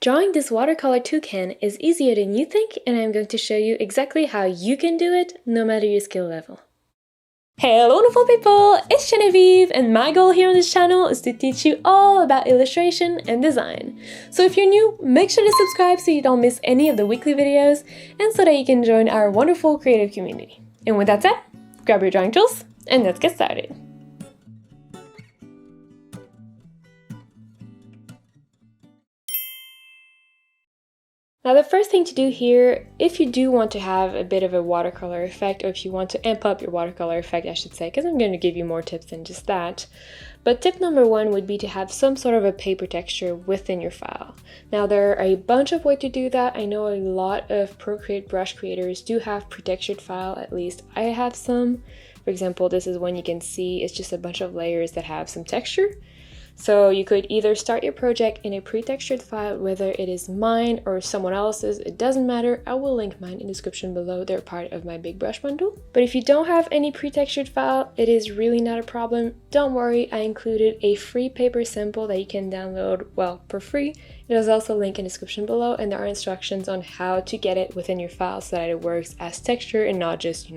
Drawing this watercolor toucan is easier than you think, and I'm going to show you exactly how you can do it, no matter your skill level. Hello wonderful people, it's Genevieve, and my goal here on this channel is to teach you all about illustration and design. So if you're new, make sure to subscribe so you don't miss any of the weekly videos, and so that you can join our wonderful creative community. And with that said, grab your drawing tools, and let's get started. Now the first thing to do here, if you do want to have a bit of a watercolor effect, or if you want to amp up your watercolor effect, I should say, because I'm going to give you more tips than just that. But tip number one would be to have some sort of a paper texture within your file. Now there are a bunch of ways to do that. I know a lot of Procreate brush creators do have pre-textured file, at least I have some. For example, this is one you can see, it's just a bunch of layers that have some texture. So you could either start your project in a pre-textured file, whether it is mine or someone else's, it doesn't matter. I will link mine in the description below. They're part of my big brush bundle. But if you don't have any pre-textured file, it is really not a problem. Don't worry, I included a free paper sample that you can download, well, for free. There's also a link in the description below, and there are instructions on how to get it within your file so that it works as texture and not just,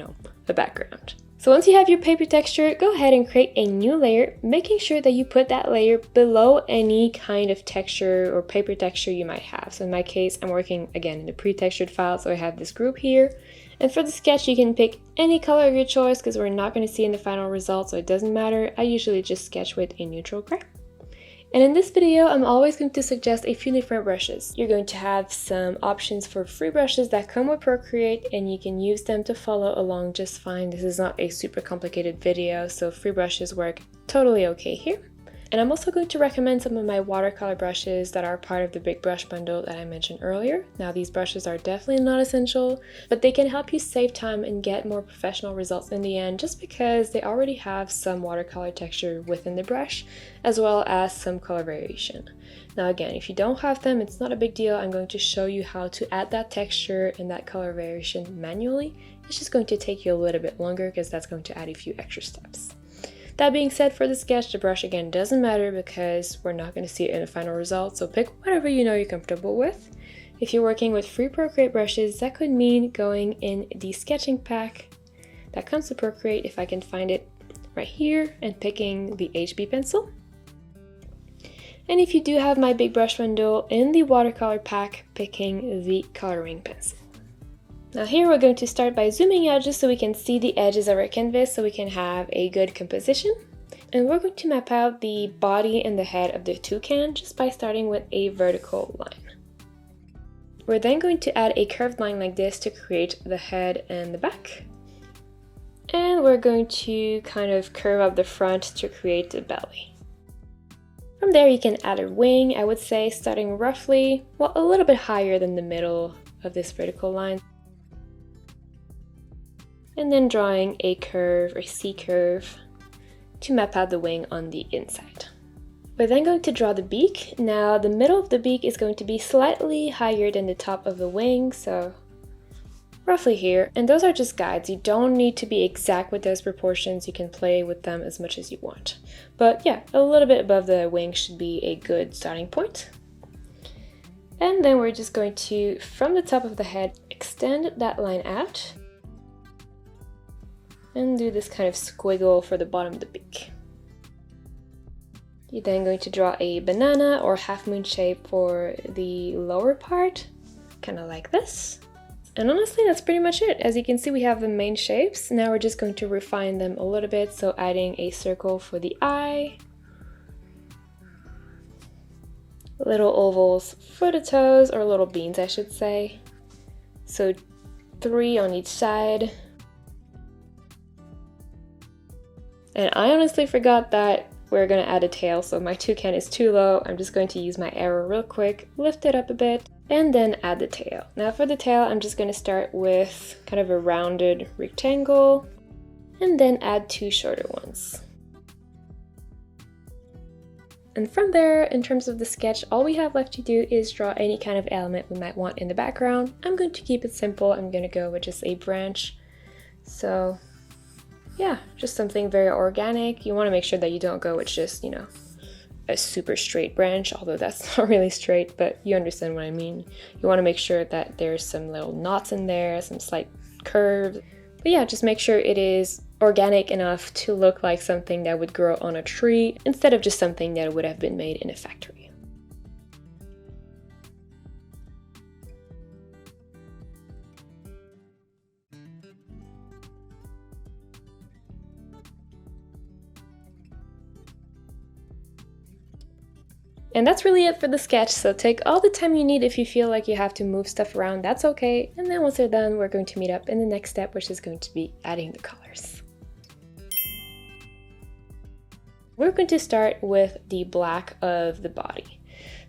the background. So once you have your paper texture, go ahead and create a new layer, making sure that you put that layer below any kind of texture or paper texture you might have. So in my case, I'm working again in the pre-textured file, so I have this group here. And for the sketch, you can pick any color of your choice because we're not going to see in the final result, so it doesn't matter. I usually just sketch with a neutral gray. And in this video, I'm always going to suggest a few different brushes. You're going to have some options for free brushes that come with Procreate, and you can use them to follow along just fine. This is not a super complicated video, so free brushes work totally okay here. And I'm also going to recommend some of my watercolor brushes that are part of the big brush bundle that I mentioned earlier. Now these brushes are definitely not essential, but they can help you save time and get more professional results in the end just because they already have some watercolor texture within the brush, as well as some color variation. Now again, if you don't have them, it's not a big deal. I'm going to show you how to add that texture and that color variation manually. It's just going to take you a little bit longer because that's going to add a few extra steps. That being said, for the sketch, the brush again doesn't matter because we're not going to see it in the final result, so pick whatever you know you're comfortable with. If you're working with free Procreate brushes, that could mean going in the sketching pack that comes to Procreate, if I can find it right here, and picking the HB pencil. And if you do have my big brush bundle, in the watercolor pack, picking the coloring pencil. Now here we're going to start by zooming out just so we can see the edges of our canvas so we can have a good composition. And we're going to map out the body and the head of the toucan just by starting with a vertical line. We're then going to add a curved line like this to create the head and the back. And we're going to kind of curve up the front to create the belly. From there you can add a wing, I would say, starting roughly, well, a little bit higher than the middle of this vertical line. And then drawing a curve or C-curve to map out the wing on the inside. We're then going to draw the beak. Now the middle of the beak is going to be slightly higher than the top of the wing, so roughly here. And those are just guides. You don't need to be exact with those proportions. You can play with them as much as you want. But yeah, a little bit above the wing should be a good starting point. And then we're just going to, from the top of the head, extend that line out. And do this kind of squiggle for the bottom of the beak. You're then going to draw a banana or half moon shape for the lower part, kind of like this. And honestly, that's pretty much it. As you can see, we have the main shapes. Now we're just going to refine them a little bit, so adding a circle for the eye, little ovals for the toes, or little beans, I should say. So 3 on each side. And I honestly forgot that we're going to add a tail, so my toucan is too low. I'm just going to use my arrow real quick, lift it up a bit, and then add the tail. Now for the tail, I'm just going to start with kind of a rounded rectangle, and then add 2 shorter ones. And from there, in terms of the sketch, all we have left to do is draw any kind of element we might want in the background. I'm going to keep it simple. I'm going to go with just a branch. So yeah, just something very organic. You want to make sure that you don't go with just, a super straight branch, although that's not really straight, but you understand what I mean. You want to make sure that there's some little knots in there, some slight curves. But yeah, just make sure it is organic enough to look like something that would grow on a tree instead of just something that would have been made in a factory. And that's really it for the sketch, so take all the time you need. If you feel like you have to move stuff around, that's okay. And then once they're done, we're going to meet up in the next step, which is going to be adding the colors. We're going to start with the black of the body.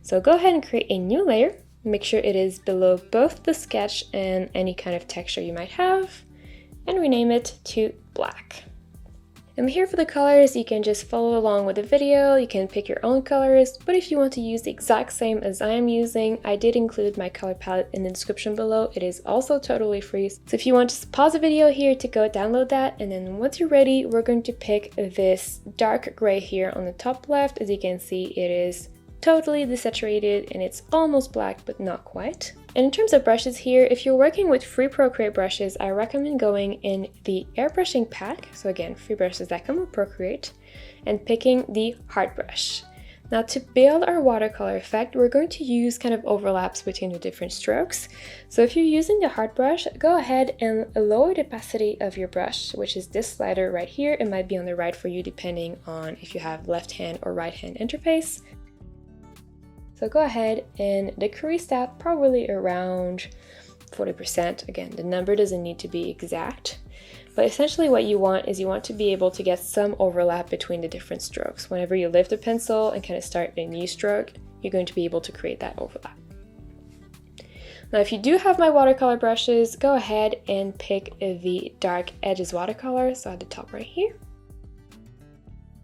So go ahead and create a new layer. Make sure it is below both the sketch and any kind of texture you might have, and rename it to black. And here for the colors, you can just follow along with the video, you can pick your own colors, but if you want to use the exact same as I am using, I did include my color palette in the description below. It is also totally free. So if you want, just pause the video here to go download that, and then once you're ready, we're going to pick this dark gray here on the top left. As you can see, it is totally desaturated and it's almost black, but not quite. And in terms of brushes here, if you're working with free Procreate brushes, I recommend going in the airbrushing pack. So again, free brushes that come with Procreate, and picking the hard brush. Now to build our watercolor effect, we're going to use kind of overlaps between the different strokes. So if you're using the hard brush, go ahead and lower the opacity of your brush, which is this slider right here. It might be on the right for you depending on if you have left hand or right hand interface. So go ahead and decrease that probably around 40%. Again, the number doesn't need to be exact, but essentially what you want is you want to be able to get some overlap between the different strokes. Whenever you lift a pencil and kind of start a new stroke, you're going to be able to create that overlap. Now, if you do have my watercolor brushes, go ahead and pick the dark edges watercolor, so at the top right here.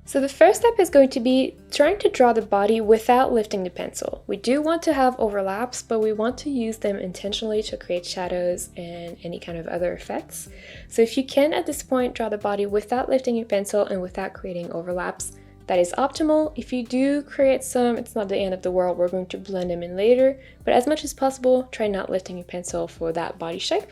So the first step is going to be trying to draw the body without lifting the pencil. We do want to have overlaps, but we want to use them intentionally to create shadows and any kind of other effects. So if you can at this point draw the body without lifting your pencil and without creating overlaps, that is optimal. If you do create some, it's not the end of the world. We're going to blend them in later, but as much as possible, try not lifting your pencil for that body shape.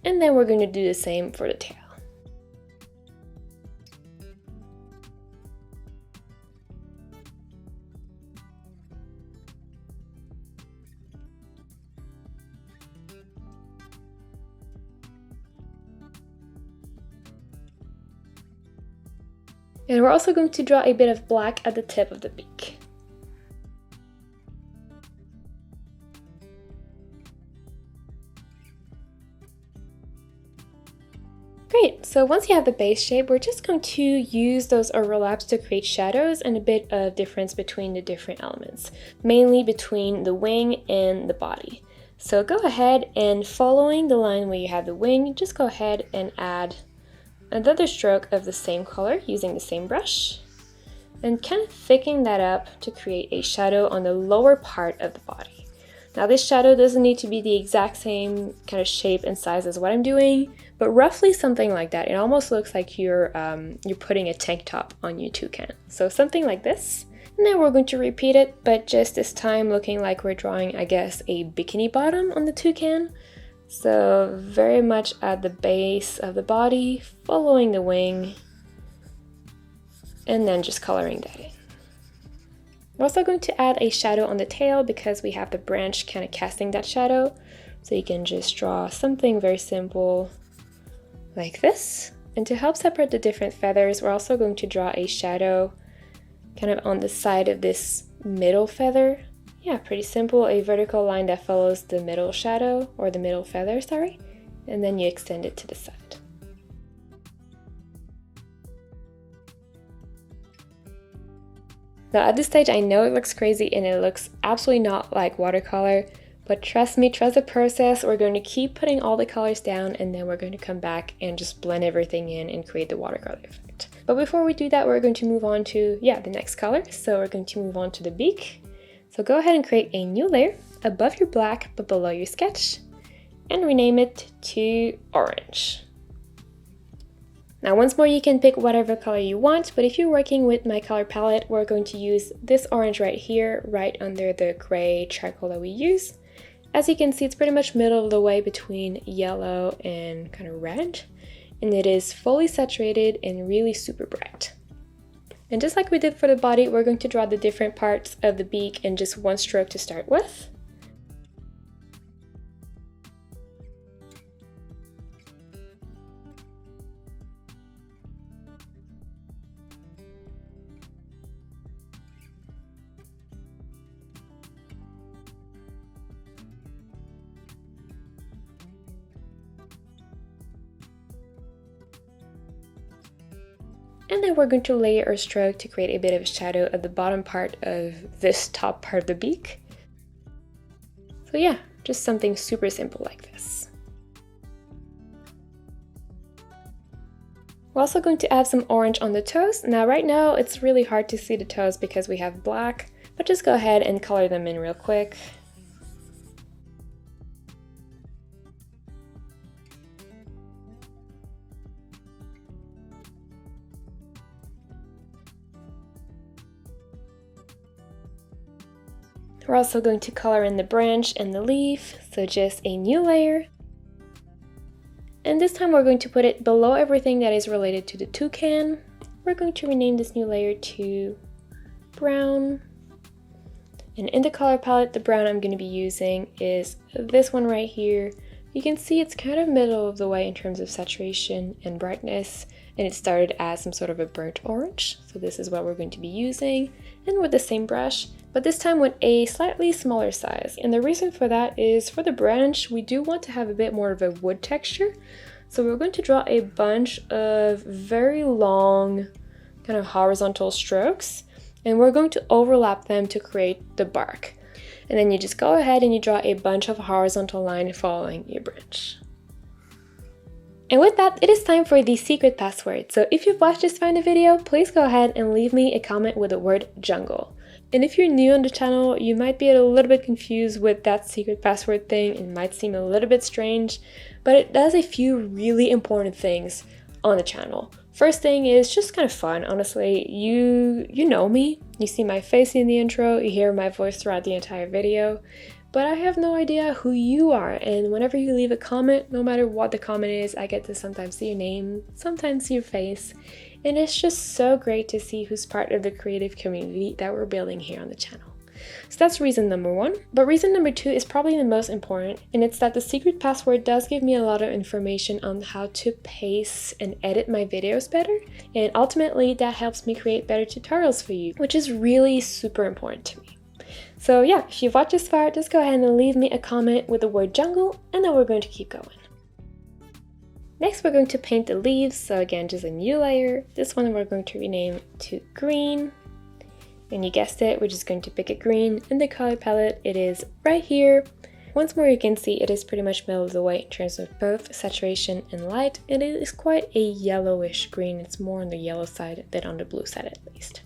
And then we're going to do the same for the tail. And we're also going to draw a bit of black at the tip of the beak. Great, so once you have the base shape, we're just going to use those overlaps to create shadows and a bit of difference between the different elements, mainly between the wing and the body. So go ahead and following the line where you have the wing, just go ahead and add another stroke of the same color using the same brush, and kind of thicken that up to create a shadow on the lower part of the body. Now this shadow doesn't need to be the exact same kind of shape and size as what I'm doing, but roughly something like that. It almost looks like you're putting a tank top on your toucan. So something like this. And then we're going to repeat it, but just this time looking like we're drawing, I guess, a bikini bottom on the toucan. So very much at the base of the body, following the wing, and then just coloring that in. We're also going to add a shadow on the tail because we have the branch kind of casting that shadow. So you can just draw something very simple like this. And to help separate the different feathers, we're also going to draw a shadow kind of on the side of this middle feather. Yeah, pretty simple, a vertical line that follows the middle shadow, or the middle feather, sorry, and then you extend it to the side. Now at this stage, I know it looks crazy and it looks absolutely not like watercolor, But trust me, trust the process. We're going to keep putting all the colors down, and then we're going to come back and just blend everything in and create the watercolor effect. But before we do that, we're going to move on to, the next color. So we're going to move on to the beak. So go ahead and create a new layer above your black, but below your sketch, and rename it to orange. Now once more, you can pick whatever color you want, but if you're working with my color palette, we're going to use this orange right here, right under the gray charcoal that we use. As you can see, it's pretty much middle of the way between yellow and kind of red, and it is fully saturated and really super bright. And just like we did for the body, we're going to draw the different parts of the beak in just one stroke to start with. And then we're going to layer our stroke to create a bit of a shadow at the bottom part of this top part of the beak. So yeah, just something super simple like this. We're also going to add some orange on the toes. Now right now it's really hard to see the toes because we have black, but just go ahead and color them in real quick. We're also going to color in the branch and the leaf, so just a new layer. And this time we're going to put it below everything that is related to the toucan. We're going to rename this new layer to brown. And in the color palette, the brown I'm going to be using is this one right here. You can see it's kind of middle of the way in terms of saturation and brightness, and it started as some sort of a burnt orange. So this is what we're going to be using, and with the same brush, but this time with a slightly smaller size. And the reason for that is for the branch, we do want to have a bit more of a wood texture. So we're going to draw a bunch of very long kind of horizontal strokes, and we're going to overlap them to create the bark. And then you just go ahead and you draw a bunch of horizontal lines following your branch. And with that, it is time for the secret password. So if you've watched this far in the video, please go ahead and leave me a comment with the word jungle. And if you're new on the channel, you might be a little bit confused with that secret password thing. It might seem a little bit strange, but it does a few really important things on the channel. First thing is just kind of fun, honestly. You know me, you see my face in the intro, you hear my voice throughout the entire video, but I have no idea who you are. And whenever you leave a comment, no matter what the comment is, I get to sometimes see your name, sometimes see your face. And it's just so great to see who's part of the creative community that we're building here on the channel. So that's reason number one. But reason number two is probably the most important, and it's that the secret password does give me a lot of information on how to pace and edit my videos better. And ultimately, that helps me create better tutorials for you, which is really super important to me. So yeah, if you've watched this far, just go ahead and leave me a comment with the word jungle, and then we're going to keep going. Next, we're going to paint the leaves. So again, just a new layer. This one we're going to rename to green. And you guessed it, we're just going to pick a green. In the color palette, it is right here. Once more, you can see it is pretty much middle of the way in terms of both saturation and light. And it is quite a yellowish green. It's more on the yellow side than on the blue side at least.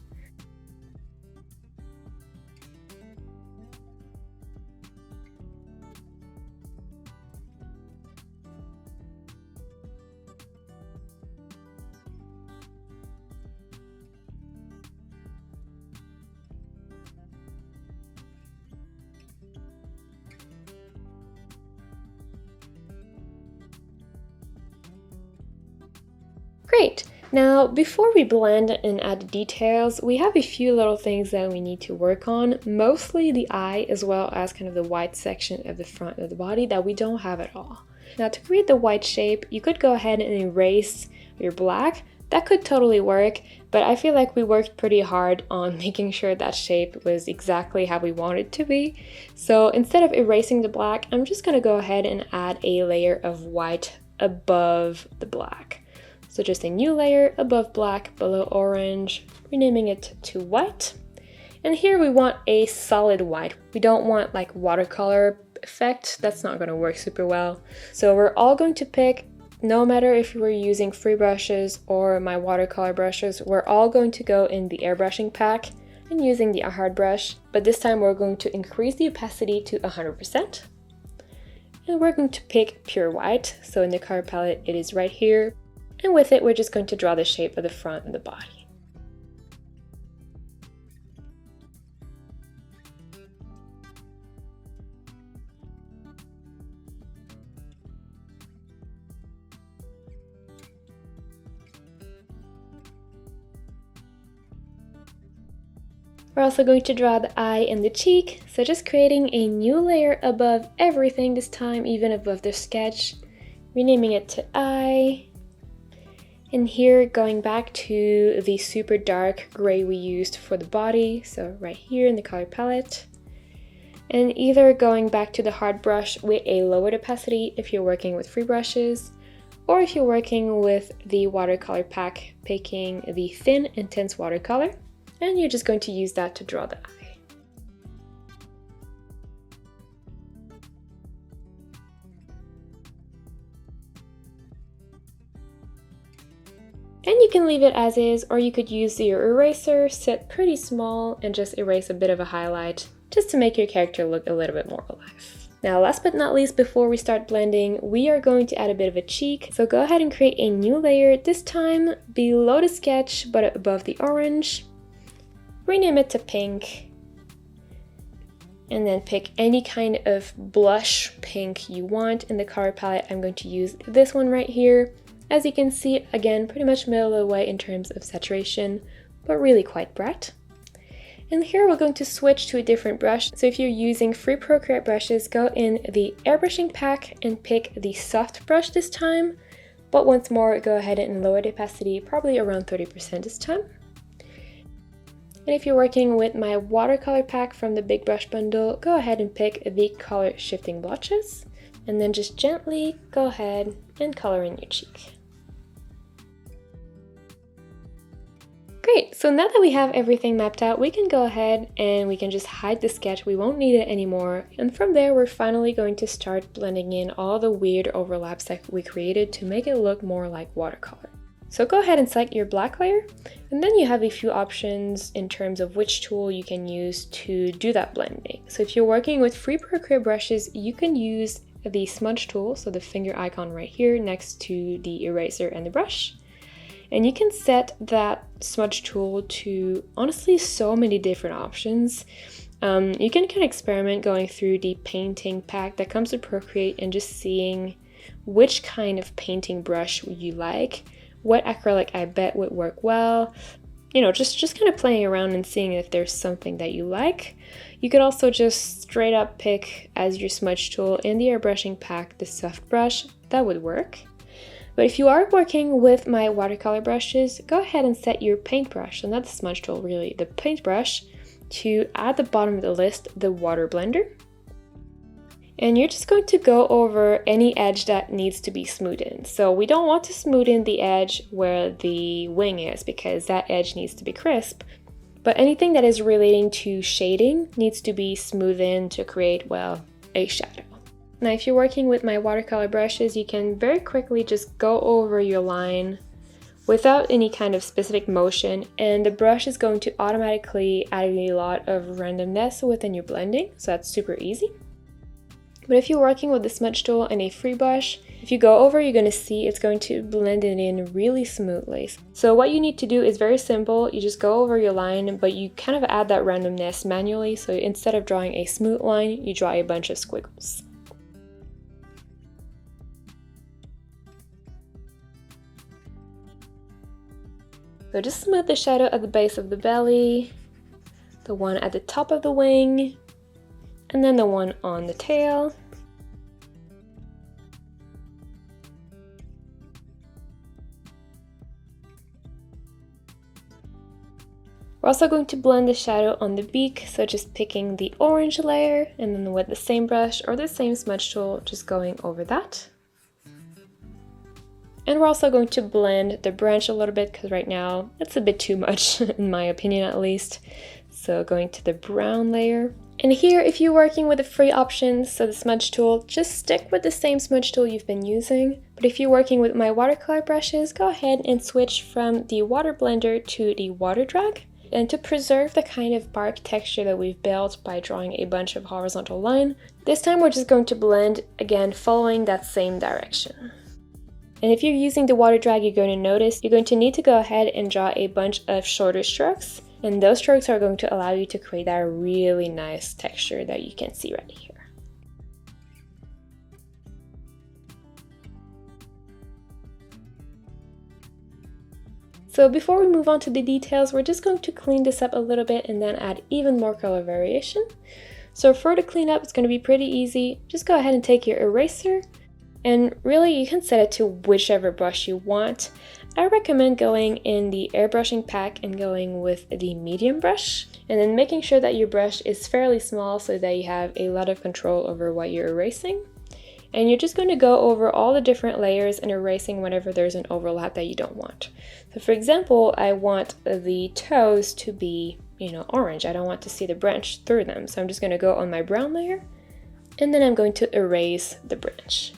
Great! Now, before we blend and add the details, we have a few little things that we need to work on, mostly the eye as well as kind of the white section of the front of the body that we don't have at all. Now, to create the white shape, you could go ahead and erase your black. That could totally work, but I feel like we worked pretty hard on making sure that shape was exactly how we want it to be. So instead of erasing the black, I'm just going to go ahead and add a layer of white above the black. So just a new layer above black, below orange, renaming it to white. And here we want a solid white. We don't want like watercolor effect, that's not going to work super well. So we're all going to pick, no matter if we're using free brushes or my watercolor brushes, we're all going to go in the airbrushing pack and using the hard brush, but this time we're going to increase the opacity to 100%. And we're going to pick pure white, so in the color palette it is right here, and with it we're just going to draw the shape of the front and the body. We're also going to draw the eye and the cheek, so just creating a new layer above everything this time, even above the sketch, renaming it to eye. And here going back to the super dark gray we used for the body, so right here in the color palette. And either going back to the hard brush with a lowered opacity if you're working with free brushes, or if you're working with the watercolor pack, picking the thin intense watercolor. And you're just going to use that to draw the eye. And you can leave it as is, or you could use your eraser, set pretty small, and just erase a bit of a highlight, just to make your character look a little bit more alive. Now, last but not least, before we start blending, we are going to add a bit of a cheek. So go ahead and create a new layer, this time below the sketch, but above the orange. Rename it to pink, and then pick any kind of blush pink you want. In the color palette, I'm going to use this one right here. As you can see, again, pretty much middle of the way in terms of saturation, but really quite bright. And here we're going to switch to a different brush. So if you're using free Procreate brushes, go in the airbrushing pack and pick the soft brush this time. But once more, go ahead and lower the opacity, probably around 30% this time. And if you're working with my watercolor pack from the big brush bundle, go ahead and pick the color shifting blotches, and then just gently go ahead and color in your cheek. Great, so now that we have everything mapped out, we can go ahead and we can just hide the sketch. We won't need it anymore. And from there, we're finally going to start blending in all the weird overlaps that we created to make it look more like watercolor. So go ahead and select your black layer, and then you have a few options in terms of which tool you can use to do that blending. So if you're working with free Procreate brushes, you can use the smudge tool, so the finger icon right here next to the eraser and the brush. And you can set that smudge tool to honestly so many different options. You can kind of experiment going through the painting pack that comes with Procreate and just seeing which kind of painting brush you like. What acrylic I bet would work well. You know, just kind of playing around and seeing if there's something that you like. You could also just straight up pick as your smudge tool in the airbrushing pack the soft brush. That would work. But if you are working with my watercolor brushes, go ahead and set your paintbrush, and not the smudge tool really, the paintbrush, to at the bottom of the list, the water blender. And you're just going to go over any edge that needs to be smoothened. So we don't want to smoothen the edge where the wing is, because that edge needs to be crisp. But anything that is relating to shading needs to be smoothened to create, well, a shadow. Now, if you're working with my watercolor brushes, you can very quickly just go over your line without any kind of specific motion, and the brush is going to automatically add a lot of randomness within your blending, so that's super easy. But if you're working with the smudge tool and a free brush, if you go over, you're going to see it's going to blend it in really smoothly. So what you need to do is very simple. You just go over your line, but you kind of add that randomness manually. So instead of drawing a smooth line, you draw a bunch of squiggles. So just smooth the shadow at the base of the belly, the one at the top of the wing, and then the one on the tail. We're also going to blend the shadow on the beak, so just picking the orange layer and then with the same brush or the same smudge tool, just going over that. And we're also going to blend the branch a little bit because right now it's a bit too much, in my opinion at least. So going to the brown layer. And here, if you're working with the free options, so the smudge tool, just stick with the same smudge tool you've been using. But if you're working with my watercolor brushes, go ahead and switch from the water blender to the water drag. And to preserve the kind of bark texture that we've built by drawing a bunch of horizontal line, this time we're just going to blend, again, following that same direction. And if you're using the water drag, you're going to notice you're going to need to go ahead and draw a bunch of shorter strokes. And those strokes are going to allow you to create that really nice texture that you can see right here. So before we move on to the details, we're just going to clean this up a little bit and then add even more color variation. So for the cleanup, it's going to be pretty easy. Just go ahead and take your eraser, and really you can set it to whichever brush you want. I recommend going in the airbrushing pack and going with the medium brush, and then making sure that your brush is fairly small so that you have a lot of control over what you're erasing. And you're just going to go over all the different layers and erasing whenever there's an overlap that you don't want. So for example, I want the toes to be, orange. I don't want to see the branch through them. So I'm just going to go on my brown layer, and then I'm going to erase the branch.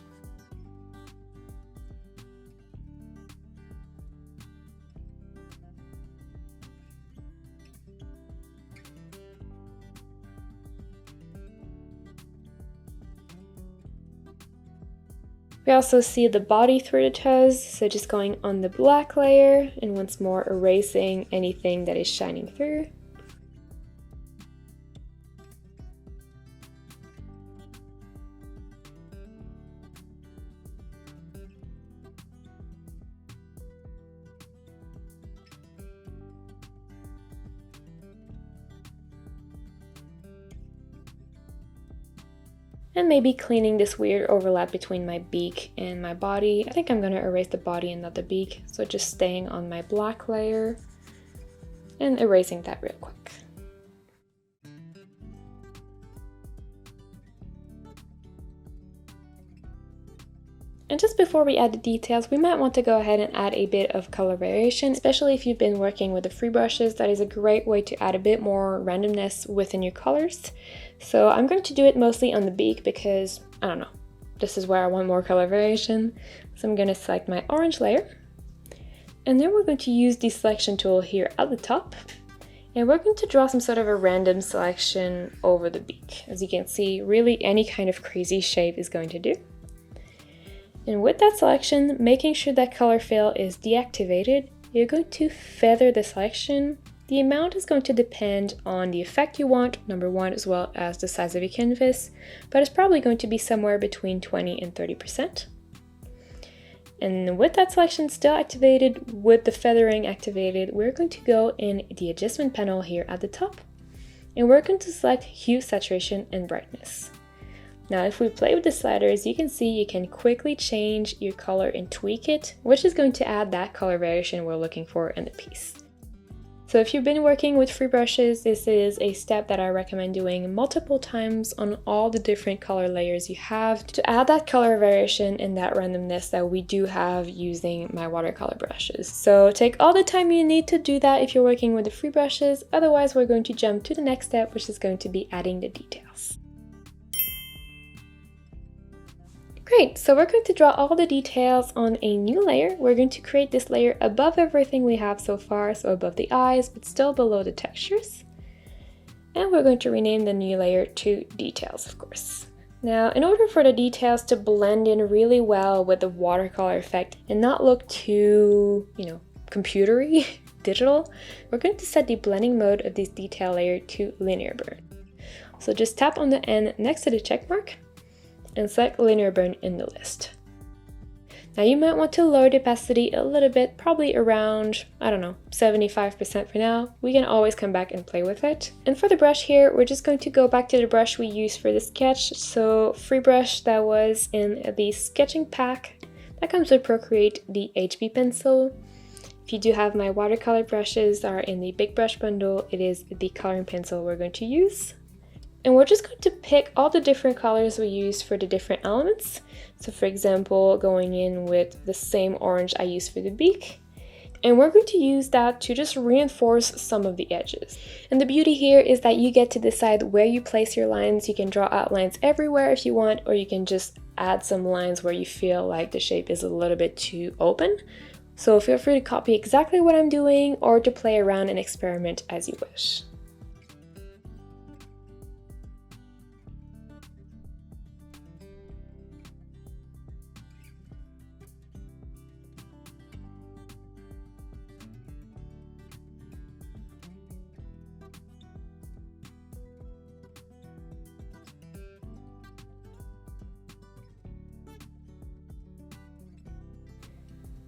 We also see the body through the toes, so just going on the black layer and once more erasing anything that is shining through. And maybe cleaning this weird overlap between my beak and my body. I think I'm going to erase the body and not the beak, so just staying on my black layer and erasing that real quick. And just before we add the details, we might want to go ahead and add a bit of color variation, especially if you've been working with the free brushes. That is a great way to add a bit more randomness within your colors. So I'm going to do it mostly on the beak because, I don't know, this is where I want more color variation. So I'm going to select my orange layer. And then we're going to use the selection tool here at the top. And we're going to draw some sort of a random selection over the beak. As you can see, really any kind of crazy shape is going to do. And with that selection, making sure that color fill is deactivated, you're going to feather the selection. The amount is going to depend on the effect you want, number one, as well as the size of your canvas, but it's probably going to be somewhere between 20 and 30%. And with that selection still activated, with the feathering activated, we're going to go in the adjustment panel here at the top, and we're going to select hue, saturation, and brightness. Now, if we play with the sliders, you can see you can quickly change your color and tweak it, which is going to add that color variation we're looking for in the piece. So if you've been working with free brushes, this is a step that I recommend doing multiple times on all the different color layers you have to add that color variation and that randomness that we do have using my watercolor brushes. So take all the time you need to do that if you're working with the free brushes. Otherwise, we're going to jump to the next step, which is going to be adding the details. Great, so we're going to draw all the details on a new layer. We're going to create this layer above everything we have so far, so above the eyes, but still below the textures. And we're going to rename the new layer to details, of course. Now, in order for the details to blend in really well with the watercolor effect and not look too, computery, digital, we're going to set the blending mode of this detail layer to linear burn. So just tap on the N next to the check mark and select linear burn in the list. Now you might want to lower the opacity a little bit, probably around, 75% for now. We can always come back and play with it. And for the brush here, we're just going to go back to the brush we used for the sketch. So free brush that was in the sketching pack, that comes with Procreate, the HB pencil. If you do have my watercolor brushes that are in the big brush bundle, it is the coloring pencil we're going to use. And we're just going to pick all the different colors we use for the different elements. So for example, going in with the same orange I used for the beak. And we're going to use that to just reinforce some of the edges. And the beauty here is that you get to decide where you place your lines. You can draw outlines everywhere if you want, or you can just add some lines where you feel like the shape is a little bit too open. So feel free to copy exactly what I'm doing or to play around and experiment as you wish.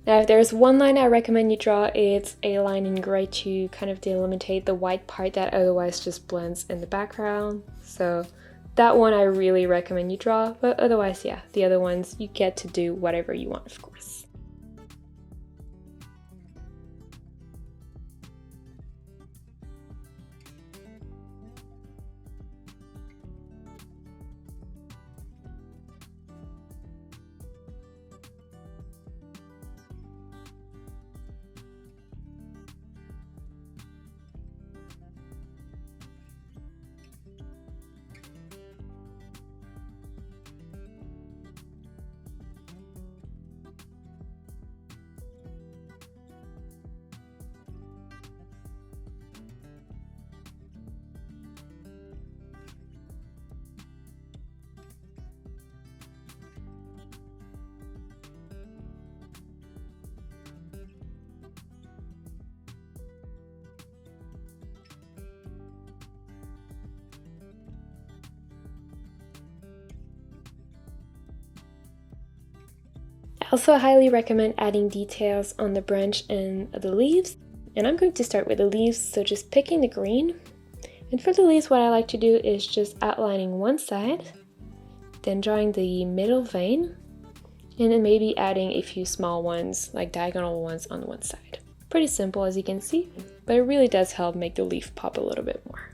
Now, if there's one line I recommend you draw, it's a line in gray to kind of delimitate the white part that otherwise just blends in the background. So that one I really recommend you draw, but otherwise, yeah, the other ones, you get to do whatever you want, of course. I also highly recommend adding details on the branch and the leaves. And I'm going to start with the leaves, so just picking the green. And for the leaves, what I like to do is just outlining one side, then drawing the middle vein, and then maybe adding a few small ones, like diagonal ones on one side. Pretty simple as you can see, but it really does help make the leaf pop a little bit more.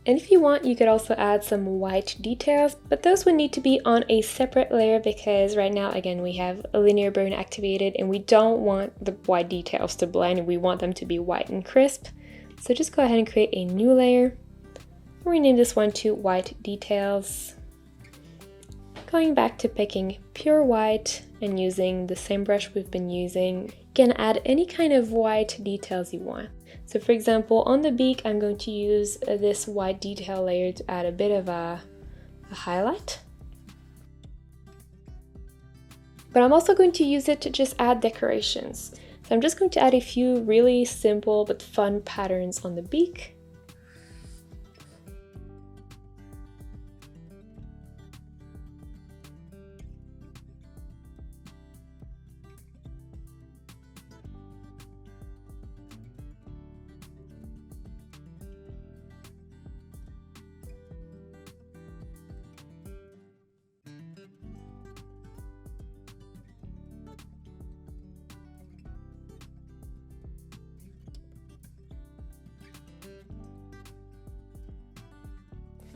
And if you want, you could also add some white details, but those would need to be on a separate layer because right now, again, we have a linear burn activated and we don't want the white details to blend. We want them to be white and crisp. So just go ahead and create a new layer. Rename this one to white details. Going back to picking pure white and using the same brush we've been using, you can add any kind of white details you want. So for example, on the beak, I'm going to use this white detail layer to add a bit of a highlight. But I'm also going to use it to just add decorations. So I'm just going to add a few really simple but fun patterns on the beak.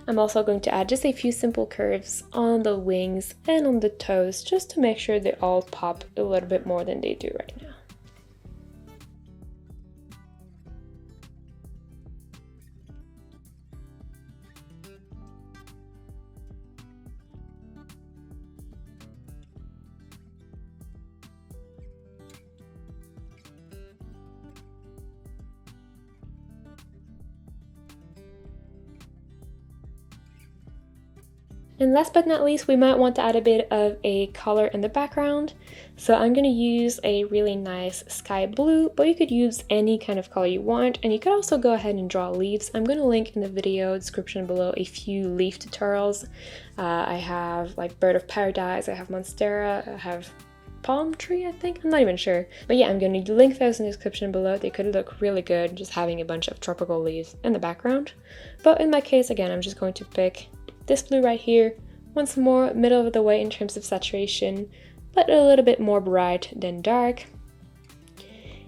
I'm also going to add just a few simple curves on the wings and on the toes just to make sure they all pop a little bit more than they do right now. And last but not least, we might want to add a bit of a color in the background. So I'm going to use a really nice sky blue, but you could use any kind of color you want. And you could also go ahead and draw leaves. I'm going to link in the video description below a few leaf tutorials. I have like Bird of Paradise, I have Monstera, I have palm tree, I think. I'm not even sure. But yeah, I'm going to link those in the description below. They could look really good just having a bunch of tropical leaves in the background. But in my case, again, I'm just going to pick this blue right here. Once more, middle of the way in terms of saturation, but a little bit more bright than dark.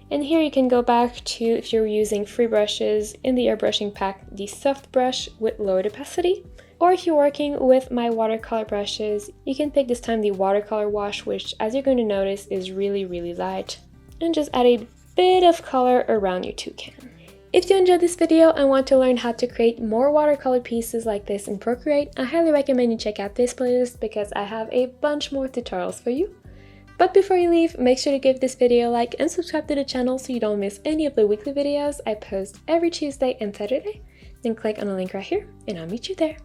And here you can go back to, if you're using free brushes in the airbrushing pack, the soft brush with lowered opacity. Or if you're working with my watercolor brushes, you can pick this time the watercolor wash, which as you're going to notice is really, really light. And just add a bit of color around your toucan. If you enjoyed this video and want to learn how to create more watercolor pieces like this in Procreate, I highly recommend you check out this playlist because I have a bunch more tutorials for you. But before you leave, make sure to give this video a like and subscribe to the channel so you don't miss any of the weekly videos I post every Tuesday and Saturday. Then click on the link right here and I'll meet you there.